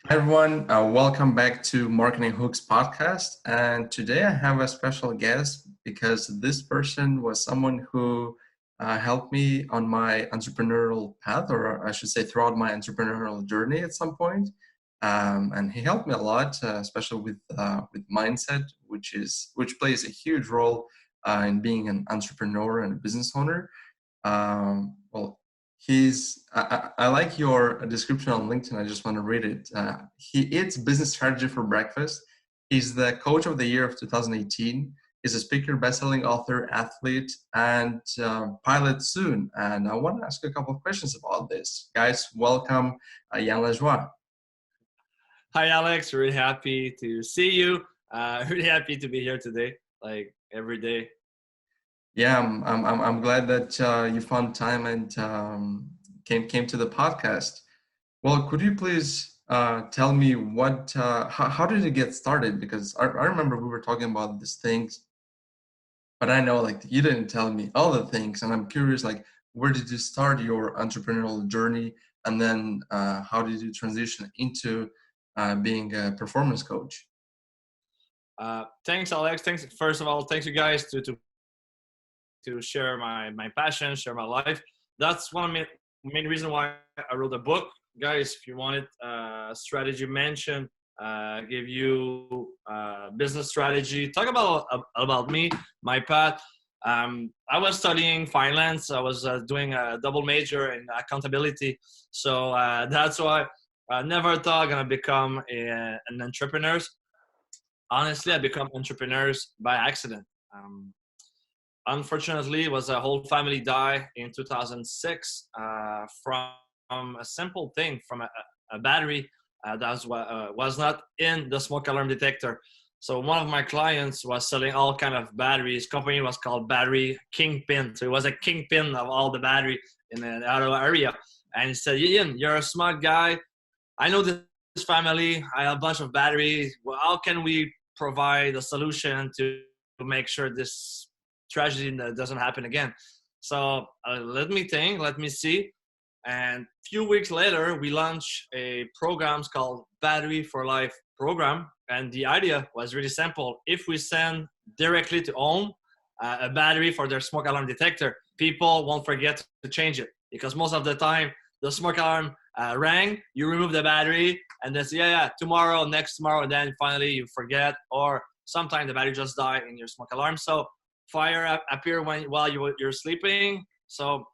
Hi everyone, welcome back to Marketing Hooks podcast. And today I have a special guest because this person was someone who helped me on my entrepreneurial path, or I should say, throughout my entrepreneurial journey at some point. And he helped me a lot, especially with mindset, which plays a huge role in being an entrepreneur and a business owner. Well, I like your description on LinkedIn. I just want to read it. He eats business strategy for breakfast. He's the coach of the year of 2018. He's a speaker, best-selling author, athlete, and pilot soon. And I want to ask you a couple of questions about this. Guys, welcome, Lajoie. Hi, Alex. Really happy to see you. Really happy to be here today, like every day. Yeah, I'm glad that you found time and came to the podcast. Well, could you please tell me how did it get started? Because I remember we were talking about these things, but I know like you didn't tell me all the things, and I'm curious like where did you start your entrepreneurial journey, and then how did you transition into being a performance coach? Thanks, Alex. Thanks. First of all, thanks you guys to share my passion, share my life. That's one of the main reason why I wrote a book, guys. If you want it, strategy mention, give you business strategy. Talk about me, my path. I was studying finance. I was doing a double major in accountability. So that's why I never thought I'm gonna become an entrepreneur. Honestly, I become entrepreneurs by accident. Unfortunately, it was a whole family die in 2006 from a simple thing, from a battery that was not in the smoke alarm detector. So one of my clients was selling all kind of batteries. Company was called Battery Kingpin. So it was a kingpin of all the battery in the Ottawa area. And he said, Ian, you're a smart guy. I know this family. I have a bunch of batteries. Well, how can we provide a solution to make sure this tragedy doesn't happen again? So let me think, let me see. And a few weeks later, we launched a program called Battery for Life program. And the idea was really simple. If we send directly to home a battery for their smoke alarm detector, people won't forget to change it, because most of the time the smoke alarm rang, you remove the battery, and then say, yeah, tomorrow, next tomorrow, and then finally you forget, or sometimes the battery just die in your smoke alarm. So fire appear while you're sleeping. So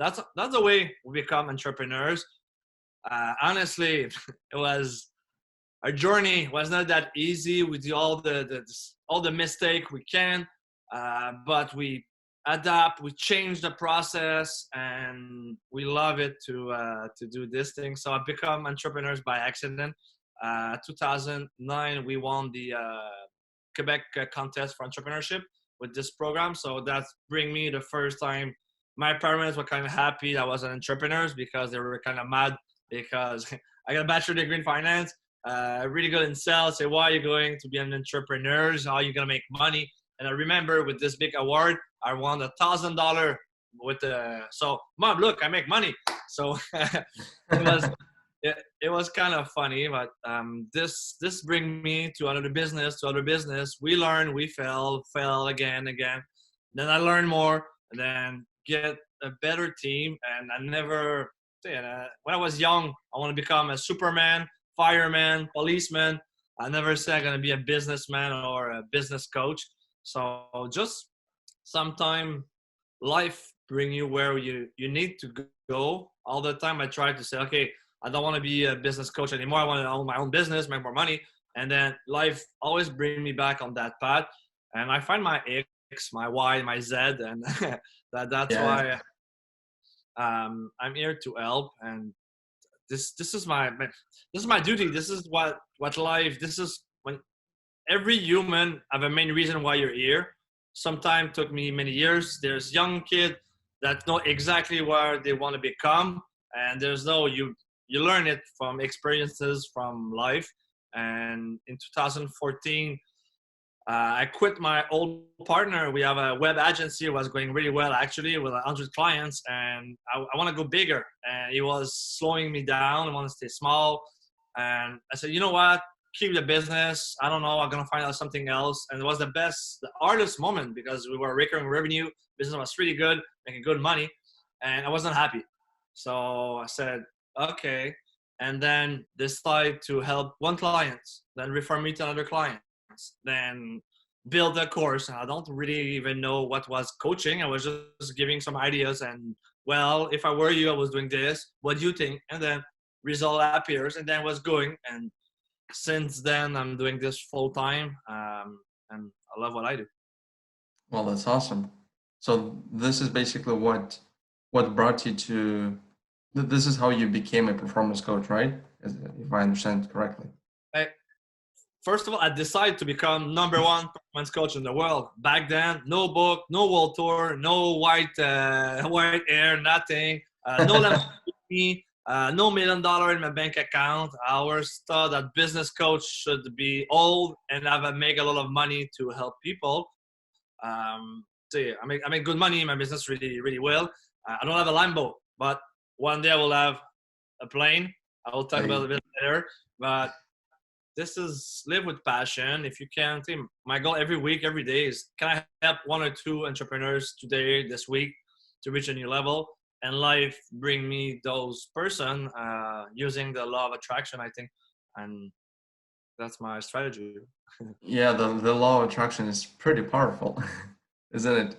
that's the way we become entrepreneurs. Honestly, it was our journey was not that easy. We do all the mistake we can, but we adapt. We change the process, and we love it to do this thing. So I become entrepreneurs by accident. 2009, we won the Quebec contest for entrepreneurship with this program. So that's bring me the first time. My parents were kind of happy I was an entrepreneur, because they were kind of mad because I got a bachelor degree in finance, really good in sales. Say, why are you going to be an entrepreneur? How are you going to make money? And I remember with this big award, I won $1,000 with so mom, look, I make money. So it was it was kind of funny, but this bring me to other business. We learn, we fail again. Then I learn more, and then get a better team. And I never, when I was young, I want to become a Superman, fireman, policeman. I never said I'm going to be a businessman or a business coach. So just sometime life bring you where you need to go. All the time I try to say, okay, I don't want to be a business coach anymore. I want to own my own business, make more money. And then life always bring me back on that path. And I find my X, my Y, my Z, and that's Yeah. why I'm here to help. And this is my duty. This is what life. This is when every human have a main reason why you're here. Sometimes took me many years. There's young kid that know exactly where they want to become, and there's no you learn it from experiences from life. And in 2014, I quit my old partner. We have a web agency. It was going really well, actually, with 100 clients. And I want to go bigger. And he was slowing me down. I want to stay small. And I said, you know what? Keep the business. I don't know. I'm gonna find out something else. And it was the hardest moment because we were recurring revenue. Business was really good, making good money, and I wasn't happy. So I said, okay. And then decide to help one client, then refer me to another client, then build a course. I don't really even know what was coaching. I was just giving some ideas and, well, if I were you, I was doing this. What do you think? And then result appears and then was going. And since then, I'm doing this full time. And I love what I do. Well, that's awesome. So this is basically what brought you to. This is how you became a performance coach, right? If I understand correctly. I, First of all, I decided to become number one performance coach in the world. Back then, no book, no world tour, no white hair, nothing, no Lamborghini, no $1 million in my bank account. I always thought that business coach should be old and make a lot of money to help people. So yeah, I make good money in my business really, really well. I don't have a Lambo, but one day I will have a plane. I will talk about it a bit later. But this is live with passion. If you can, my goal every week, every day is, can I help one or two entrepreneurs today, this week, to reach a new level? And life bring me those person using the law of attraction, I think. And that's my strategy. Yeah, the law of attraction is pretty powerful, isn't it?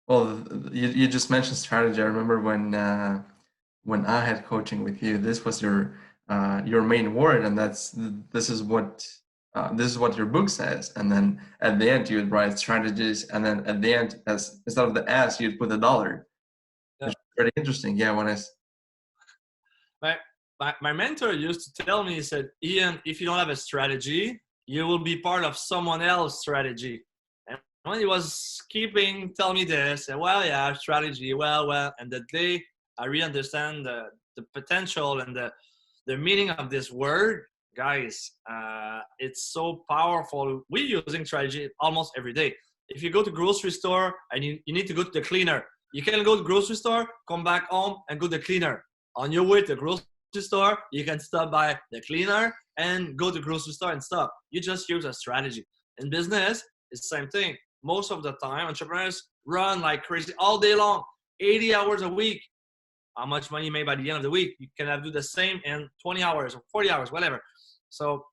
Well, you just mentioned strategy. I remember when I had coaching with you, this was your main word, and this is what your book says. And then at the end, you would write strategies, and then at the end, as instead of the S, you'd put $1. Yeah. Which is pretty interesting. Yeah, My mentor used to tell me, he said, Ian, if you don't have a strategy, you will be part of someone else's strategy. And when he was telling me this, and well, yeah, strategy, well, and the day I really understand the potential and the meaning of this word, guys, it's so powerful. We're using strategy almost every day. If you go to grocery store and you need to go to the cleaner, you can go to the grocery store, come back home and go to the cleaner. On your way to the grocery store, you can stop by the cleaner and go to the grocery store and stop. You just use a strategy. In business, it's the same thing. Most of the time, entrepreneurs run like crazy all day long, 80 hours a week. How much money you made by the end of the week? You can do the same in 20 hours or 40 hours, whatever. So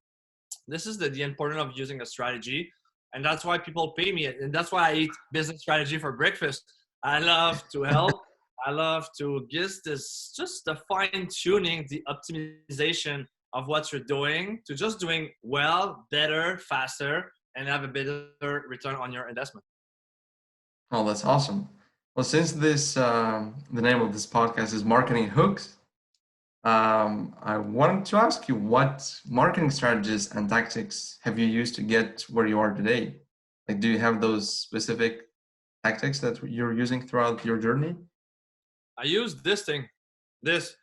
this is the importance of using a strategy. And that's why people pay me. And that's why I eat business strategy for breakfast. I love to help. I love to give this, just the fine tuning, the optimization of what you're doing to just doing well, better, faster, and have a better return on your investment. Oh, that's awesome. Well, since the name of this podcast is Marketing Hooks, I wanted to ask you, what marketing strategies and tactics have you used to get where you are today? Like, do you have those specific tactics that you're using throughout your journey? I use this thing. That's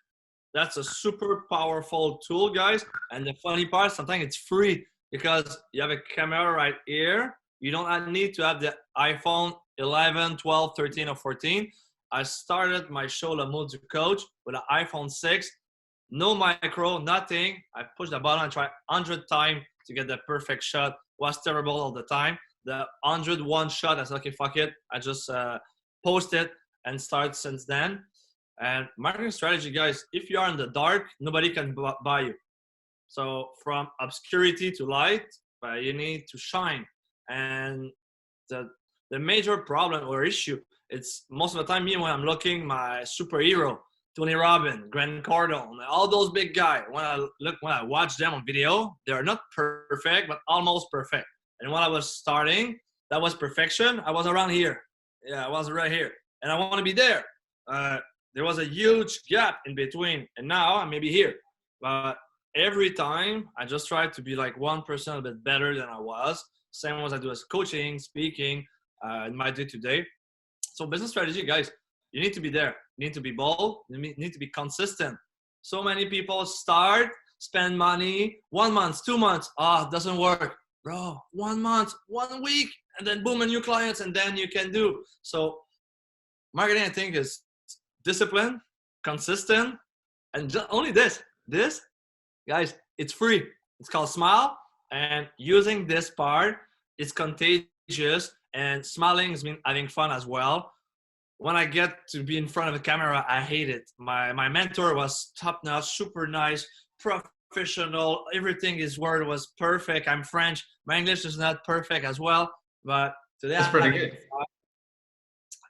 a super powerful tool, guys. And the funny part, sometimes it's free because you have a camera right here. You don't need to have the iPhone 11, 12, 13, or 14. I started my show, Le Mode du Coach, with an iPhone 6. No micro, nothing. I pushed the button and tried 100 times to get the perfect shot. It was terrible all the time. The 101 shot, I said, okay, fuck it. I just post it and start since then. And marketing strategy, guys, if you are in the dark, nobody can buy you. So from obscurity to light, you need to shine. And the major problem or issue, it's most of the time me when I'm looking my superhero, Tony Robbins, Grant Cardone, all those big guys. When I watch them on video, they're not perfect, but almost perfect. And when I was starting, that was perfection. I was around here. Yeah, I was right here. And I want to be there. There was a huge gap in between. And now I may be here. But every time, I just try to be like 1% a bit better than I was. Same as I do as coaching, speaking, in my day-to-day. So business strategy, guys, you need to be there. You need to be bold. You need to be consistent. So many people start, spend money, 1 month, 2 months. It doesn't work. Bro, 1 month, 1 week, and then boom, a new clients, and then you can do. So marketing, I think, is discipline, consistent, and only this. This, guys, it's free. It's called Smile, and using this part, it's contagious, and smiling is mean having fun as well. When I get to be in front of the camera, I hate it. My mentor was top notch, super nice, professional. Everything his word was perfect. I'm French. My English is not perfect as well, but today That's I'm pretty having good. fun,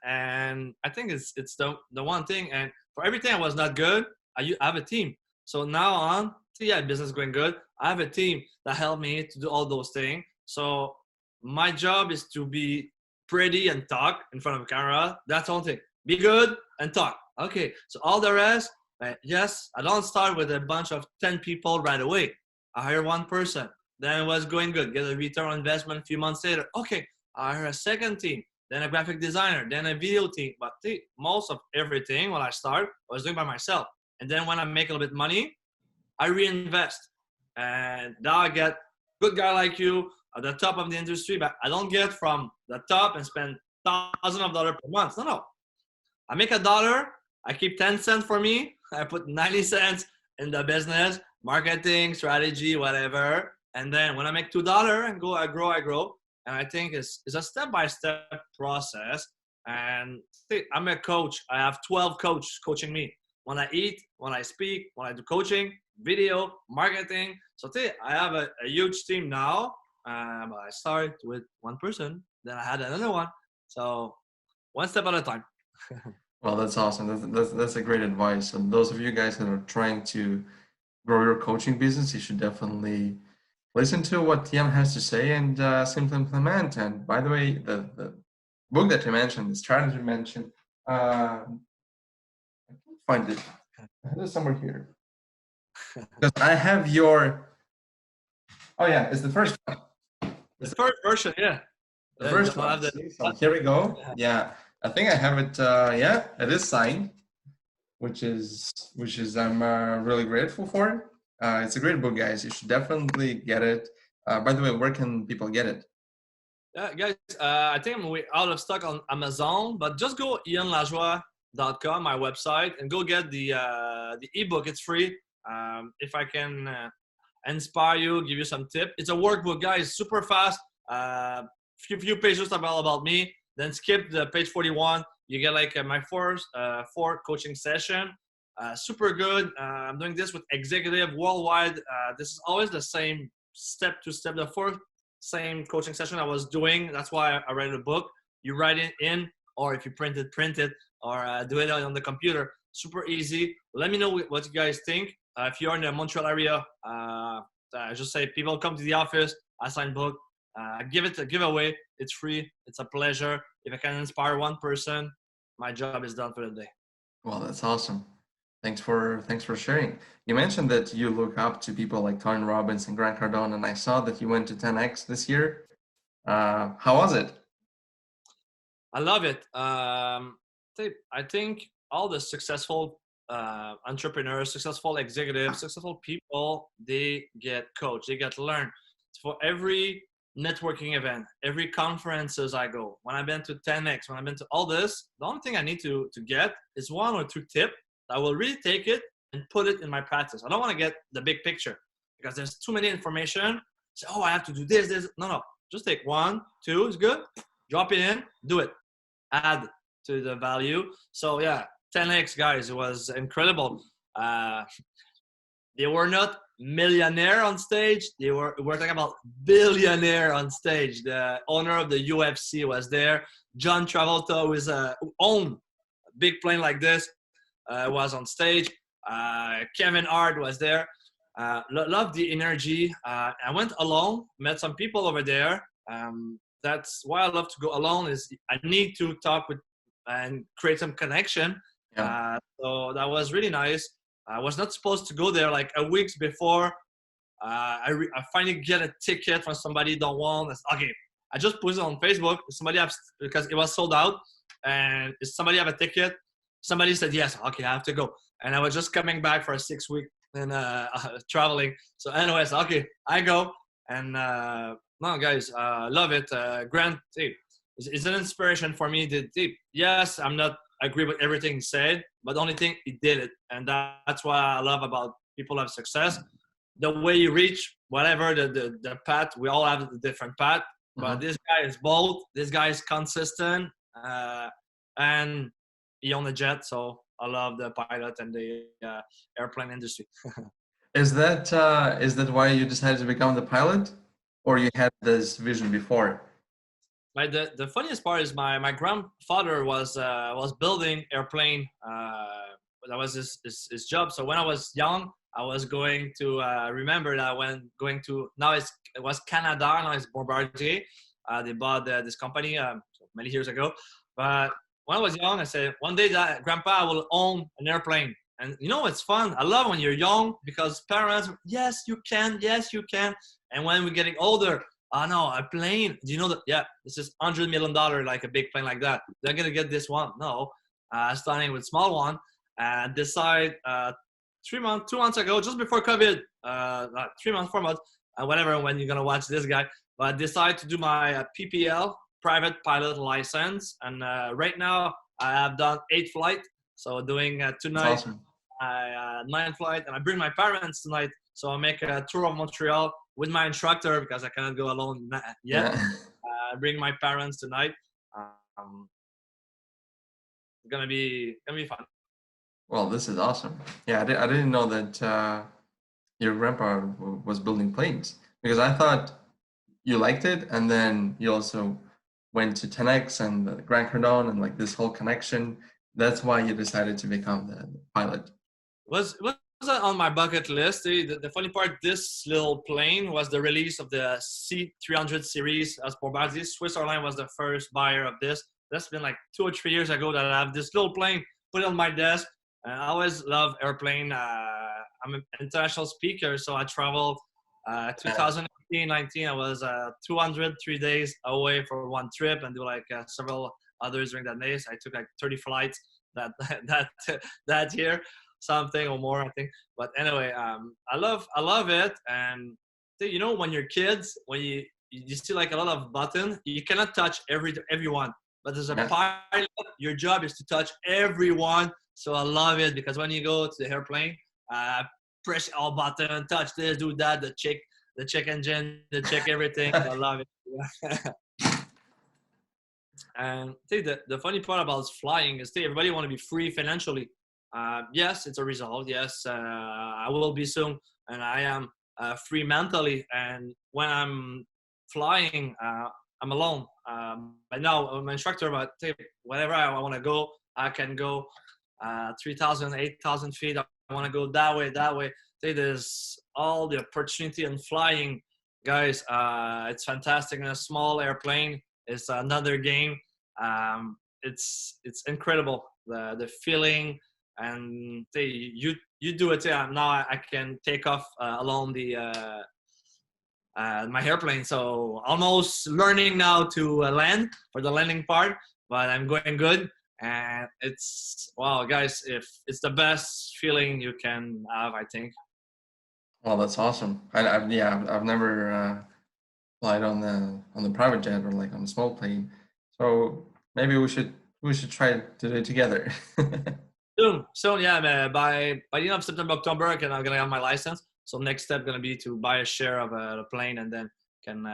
and I think it's the one thing. And for everything I was not good, I have a team. So now on, yeah, business going good. I have a team that helped me to do all those things. So my job is to be pretty and talk in front of a camera. That's all thing. Be good and talk. Okay. So all the rest, yes, I don't start with a bunch of 10 people right away. I hire one person. Then it was going good. Get a return on investment a few months later. Okay. I hire a second team, then a graphic designer, then a video team. But most of everything when I start, I was doing by myself. And then when I make a little bit money, I reinvest. And now I get good guy like you at the top of the industry, but I don't get from the top and spend thousands of dollars per month. No, no. I make $1, I keep 10 cents for me, I put 90 cents in the business, marketing, strategy, whatever. And then when I make $2 and I grow. And I think it's a step-by-step process. And I'm a coach. I have 12 coaches coaching me. When I eat, when I speak, when I do coaching, video, marketing. So I have a huge team now. I started with one person, then I had another one. So one step at a time. Well, that's awesome. That's a great advice. And those of you guys that are trying to grow your coaching business, you should definitely listen to what TM has to say and simply implement. And by the way, the book that you mentioned, the strategy you mentioned, I can't find it. It is somewhere here. Because I have your, oh yeah, it's the first one. The first version, yeah. The You first don't one. have the. See? So here we go. Yeah, I think I have it. Yeah, it is signed, which is I'm really grateful for. It's a great book, guys. You should definitely get it. By the way, where can people get it? Yeah, guys, I think we're out of stock on Amazon, but just go ianlajoie.com, my website, and go get the ebook. It's free. If I can inspire you, give you some tip. It's a workbook, guys, super fast. Few pages about me. Then skip the page 41. You get like my four coaching session. Super good. I'm doing this with executive worldwide. This is always the same step to step. The fourth same coaching session I was doing. That's why I read a book. You write it in, or if you print it, or do it on the computer. Super easy. Let me know what you guys think. If you're in the Montreal area, just say people come to the office. I sign book. Give it a giveaway. It's free. It's a pleasure. If I can inspire one person, my job is done for the day. Well, that's awesome. Thanks for sharing. You mentioned that you look up to people like Tony Robbins and Grant Cardone, and I saw that you went to 10x this year. How was it? I love it. I think all the successful entrepreneurs, successful executives, successful people, they get coached, they get learned. For every networking event, every conferences I go, when I've been to 10x, when I've been to all this, the only thing I need to get is one or two tips. I will really take it and put it in my practice. I don't want to get the big picture because there's too many information. Say, oh, I have to do this. No. Just take one, two is good. Drop it in, do it. Add to the value. So yeah, 10x guys, it was incredible. They were not millionaire on stage. We're talking about billionaire on stage. The owner of the UFC was there. John Travolta, who owned a big plane like this, was on stage. Kevin Hart was there. Loved the energy. I went alone, met some people over there. That's why I love to go alone. Is I need to talk with and create some connection. Yeah. So that was really nice. I was not supposed to go there like a week before. I finally get a ticket from somebody don't want. Okay, I just put it on Facebook. Somebody have, because it was sold out, and if somebody have a ticket, somebody said yes. Okay, I have to go. And I was just coming back for a 6 week and traveling. So anyways, okay, I go. And no, guys, love it. Grant, it's an inspiration for me. Yes, I'm not agree with everything he said, but the only thing he did it, and that's what I love about people have success. The way you reach whatever the path, we all have a different path. But this guy is bold. This guy is consistent, and he owned a jet. So I love the pilot and the airplane industry. Is that why you decided to become the pilot, or you had this vision before? Like the funniest part is my grandfather was building airplane. That was his job. So when I was young, I was going to remember that when going to it was Canada, now it's Bombardier. They bought this company many years ago. But when I was young, I said one day that Grandpa will own an airplane. And you know, it's fun. I love when you're young because parents, yes, you can. And when we're getting older, oh no, a plane. Do you know that? Yeah, this is $100 million, like a big plane like that. They're going to get this one. No, starting with small one. And decide 2 months ago, just before COVID, 3 months, 4 months, whatever, when you're going to watch this guy. But I decided to do my PPL, private pilot license. And right now, I have done 8 flights. So doing tonight, Awesome. 9 flight, and I bring my parents tonight. So I make a tour of Montreal with my instructor because I cannot go alone yet. Yeah. I bring my parents tonight. It's gonna be fun. Well, this is awesome. Yeah, I didn't know that your grandpa was building planes, because I thought you liked it, and then you also went to 10X and the Grand Cardone and like this whole connection. That's why you decided to become the pilot. Was on my bucket list. The funny part, this little plane was the release of the C300 series as Bombardier. Swiss Airlines was the first buyer of this. That's been like 2 or 3 years ago that I have this little plane, put it on my desk. And I always love airplane. I'm an international speaker, so I traveled 2018, 19. I was 203 days away for one trip and do like several others during that day. So I took like 30 flights that year, something or more, I think. But anyway, I love it. And you know, when you're kids, when you see like a lot of buttons, you cannot touch everyone. But as a pilot, your job is to touch everyone. So I love it because when you go to the airplane, press all button, touch this, do that, the check engine, the check everything. I love it. And the funny part about flying is everybody want to be free financially. Yes, it's a result. Yes, I will be soon, and I am free mentally. And when I'm flying, I'm alone. But now I'm an instructor, but wherever I want to go, I can go 3,000, 8,000 feet. I want to go that way. There's all the opportunity in flying, guys. It's fantastic. In a small airplane, it's another game. It's incredible, the feeling, and you do it. Now I can take off along the my airplane, so almost learning now to land for the landing part, but I'm going good. And it's wow, guys, if it's the best feeling you can have, I think. Well, that's awesome. I've never flight on the private jet or like on a small plane. So maybe we should try to do it together. Soon, yeah. By the end of September, October, I'm gonna have my license. So next step gonna be to buy a share of a plane and then can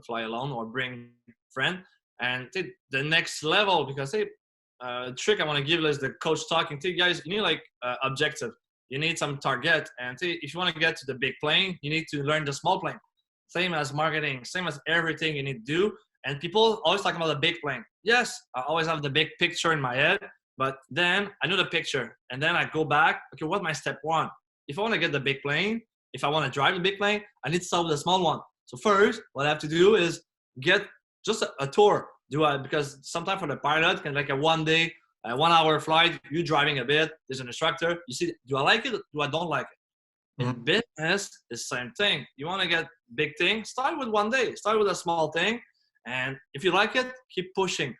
fly alone or bring friend. And the next level, because trick I want to give is the coach talking to you guys. You need like objective. You need some target, and if you want to get to the big plane, you need to learn the small plane. Same as marketing, same as everything you need to do. And people always talk about the big plane. Yes, I always have the big picture in my head, but then I know the picture, and then I go back. Okay, what's my step one? If I want to get the big plane, if I want to drive the big plane, I need to start with the small one. So first, what I have to do is get just a tour. Because sometimes for the pilot, can like a 1 day, 1 hour flight, you driving a bit, there's an instructor. You see, do I like it? Do I don't like it? In business, it's the same thing. You want to get big thing, start with 1 day, start with a small thing. And if you like it, keep pushing.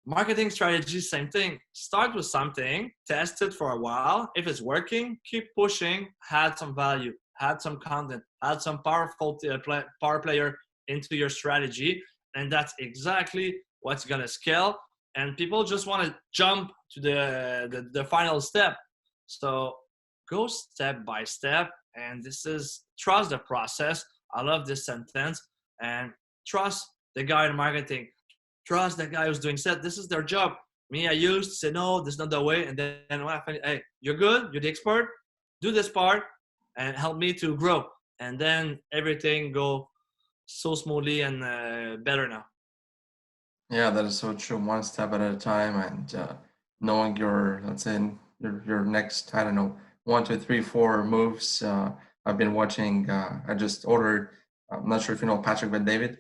Marketing strategy, same thing. Start with something, test it for a while. If it's working, keep pushing, add some value, add some content, add some powerful power player into your strategy. And that's exactly what's going to scale. And people just want to jump to the final step. So go step by step. And this is trust the process. I love this sentence. And trust the guy in marketing. Trust the guy who's doing set. This is their job. Me, I used to say, no, this is not the way. And then when I find, hey, you're good. You're the expert. Do this part and help me to grow. And then everything go so smoothly and better now. Yeah, that is so true. One step at a time, and knowing your, let's say, your next, I don't know, 1, 2, 3, 4 moves. I've been watching. I just ordered. I'm not sure if you know Patrick Ben David.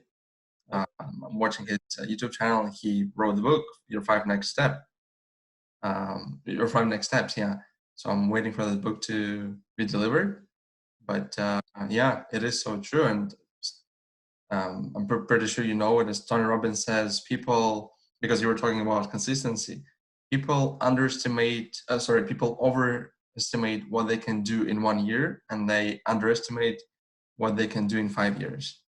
I'm watching his YouTube channel. He wrote the book, Your 5 Next Steps. Yeah. So I'm waiting for the book to be delivered. But yeah, it is so true, and I'm pretty sure you know it. As Tony Robbins says, people, because you were talking about consistency, people people overestimate what they can do in 1 year, and they underestimate what they can do in 5 years.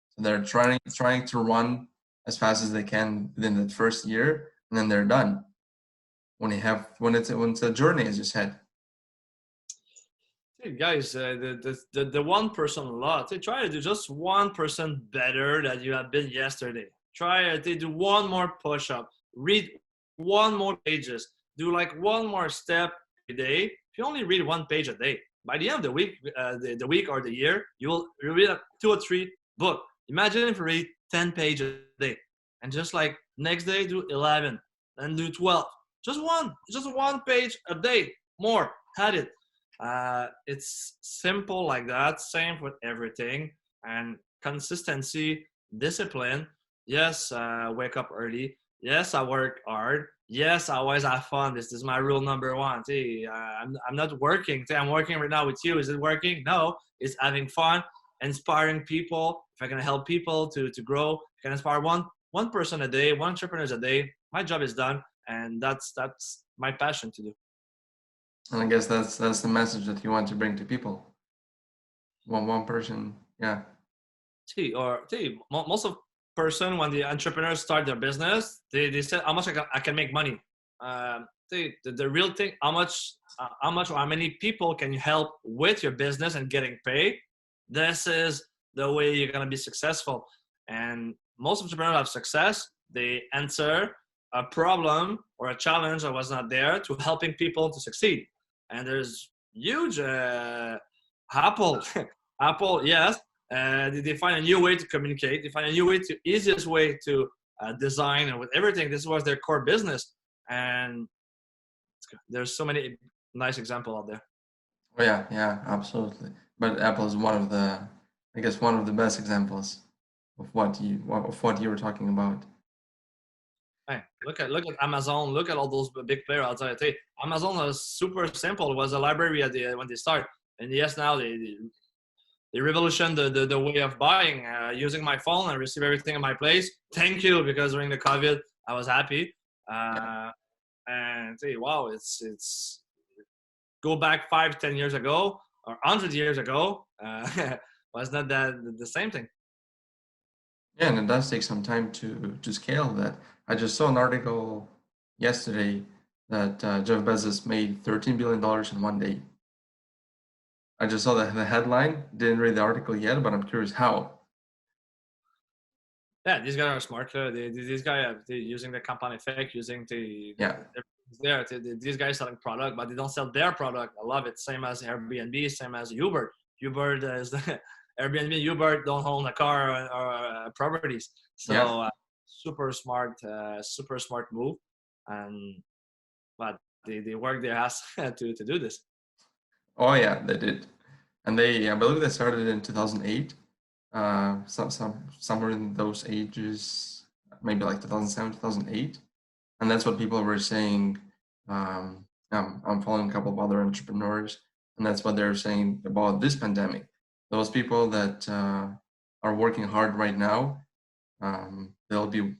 So they're trying to run as fast as they can within that first year, and then they're done. When it's a journey, as you said. Hey guys, the 1% law. Try to do just 1% better than you have been yesterday. Try to do one more push-up. Read one more pages. Do like one more step a day. If you only read one page a day, by the end of the week, the week or the year, you'll read 2 or 3 books. Imagine if you read 10 pages a day, and just like next day do 11, then do 12. Just one page a day more. Had it. It's simple like that. Same with everything. And consistency, discipline. Yes, wake up early. Yes, I work hard. Yes, I always have fun. This is my rule number one. See, I'm not working. See, I'm working right now with you. Is it working? No, it's having fun, inspiring people. If I can help people to grow, I can inspire one person a day, one entrepreneur a day. My job is done, and that's my passion to do. And I guess that's the message that you want to bring to people. One person, yeah. Most of person when the entrepreneurs start their business, they say how much I can make money. The real thing, how much or how many people can you help with your business and getting paid. This is the way you're gonna be successful. And most entrepreneurs have success. They answer a problem or a challenge that was not there to helping people to succeed. And there's huge Apple, Apple, yes. They find a new way to communicate. They find a new way to easiest way to design, and with everything, this was their core business. And there's so many nice examples out there. Oh yeah, yeah, absolutely. But Apple is I guess one of the best examples of what you were talking about. Hey, look at Amazon. Look at all those big players outside. I tell you, Amazon was super simple. It was a library when they start, and yes, now they revolutioned the way of buying. Using my phone, I receive everything in my place. Thank you, because during the COVID, I was happy. And say, wow, it's go back 5, 10 years ago or 100 years ago, was not that the same thing. Yeah, and it does take some time to scale that. I just saw an article yesterday that Jeff Bezos made $13 billion in one day. I just saw the headline, didn't read the article yet, but I'm curious how. Yeah, these guys are smart. These guys are using the compound effect, using Yeah, there. These guys selling product, but they don't sell their product. I love it. Same as Airbnb, same as Uber. Uber is the Airbnb. Uber don't own a car or properties. So yeah. super smart move. And but they work their ass to do this. Oh yeah, they did. And I believe they started in 2008. Somewhere in those ages, maybe like 2007, 2008. And that's what people were saying. I'm following a couple of other entrepreneurs, and that's what they're saying about this pandemic. Those people that are working hard right now, they'll be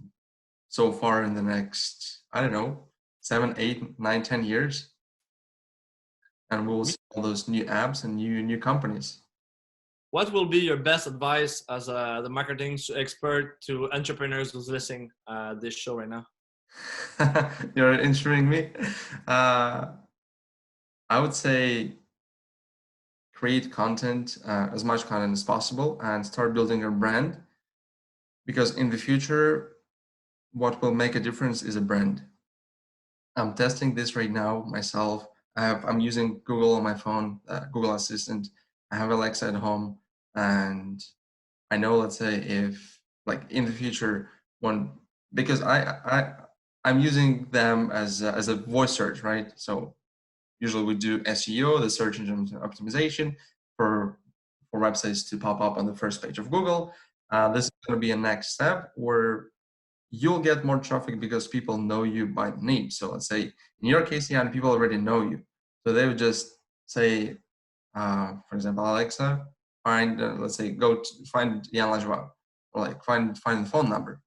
so far in the next, I don't know, 7, 8, 9, 10 years, and we'll see all those new apps and new companies. What will be your best advice as the marketing expert to entrepreneurs who's listening this show right now? You're insuring me. I would say create content, as much content as possible, and start building your brand. Because in the future, what will make a difference is a brand. I'm testing this right now myself. I'm using Google on my phone, Google Assistant. I have Alexa at home, and I know, let's say, if like in the future, when because I'm using them as a voice search, right? So usually we do SEO, the search engine optimization, for websites to pop up on the first page of Google. This is going to be a next step where you'll get more traffic because people know you by name. So let's say in your case, Ian, people already know you. So they would just say, for example, Alexa, find, let's say, find Ian Lajoie, or like find the phone number.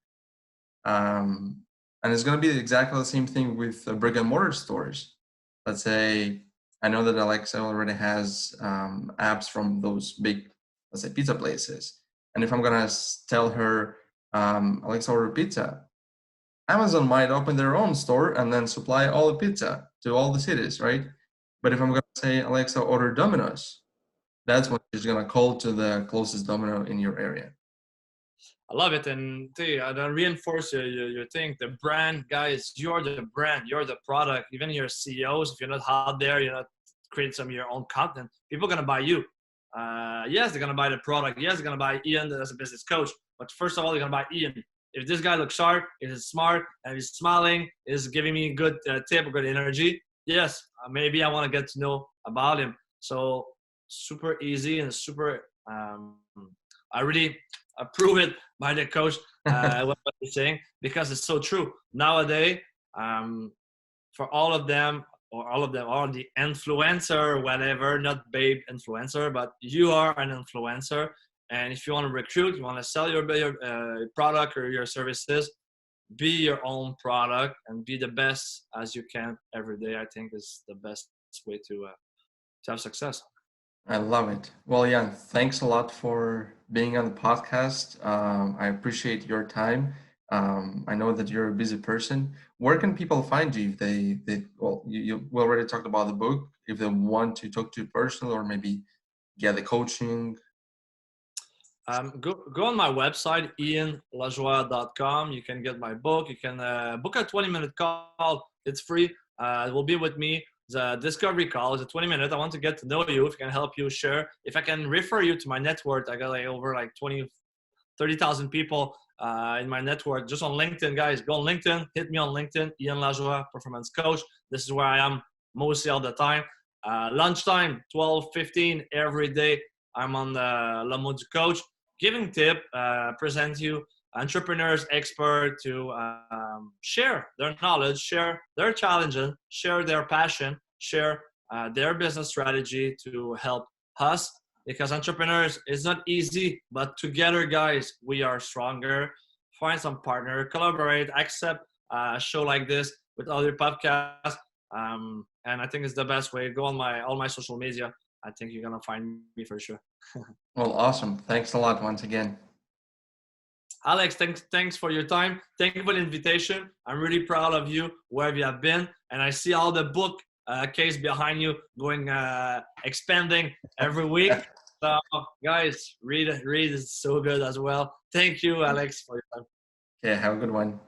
And it's going to be exactly the same thing with brick and mortar stores. Let's say, I know that Alexa already has apps from those big, let's say, pizza places. And if I'm going to tell her, Alexa, order pizza, Amazon might open their own store and then supply all the pizza to all the cities, right? But if I'm going to say, Alexa, order Domino's, that's when she's going to call to the closest Domino in your area. I love it. And I reinforce your thing. The brand, guys, you're the brand, you're the product. Even your CEOs, if you're not out there, you're not creating some of your own content, people are going to buy you. Yes, they're going to buy the product. Yes, they're going to buy Ian as a business coach. But first of all, they're going to buy Ian. If this guy looks sharp, if he's smart, and he's smiling, is giving me good tip, good energy, yes, maybe I want to get to know about him. So super easy and super, I really approve it by the coach, what he's saying, because it's so true. Nowadays, for all of them, or the influencer, whatever, not babe influencer, but you are an influencer. And if you want to recruit, you want to sell your product or your services, be your own product and be the best as you can every day. I think is the best way to have success. I love it. Well, Jan, thanks a lot for being on the podcast. I appreciate your time. I know that you're a busy person. Where can people find you if we already talked about the book, if they want to talk to you personally or maybe get the coaching? Go on my website, ianlajoie.com. You can get my book. You can book a 20-minute call. It's free. It will be with me. The discovery call is a 20-minute. I want to get to know you. If I can help you share, if I can refer you to my network, I got like over like 30,000 people in my network just on LinkedIn. Guys, go on LinkedIn, hit me on LinkedIn, Ian Lajoie, performance coach. This is where I am mostly all the time. Lunchtime, 12:15 every day. I'm on the Le Mot du Coach, giving tip, present you entrepreneurs, expert to share their knowledge, share their challenges, share their passion, share their business strategy to help us. Because entrepreneurs is not easy, but together, guys, we are stronger. Find some partner, collaborate, accept a show like this with other podcasts. And I think it's the best way. Go on all my social media. I think you're gonna find me for sure. Well, awesome. Thanks a lot once again. Alex, thanks for your time. Thank you for the invitation. I'm really proud of you, wherever you have been. And I see all the book case behind you going, expanding every week. So guys, read it. Read is so good as well. Thank you, Alex, for your time. Okay, have a good one.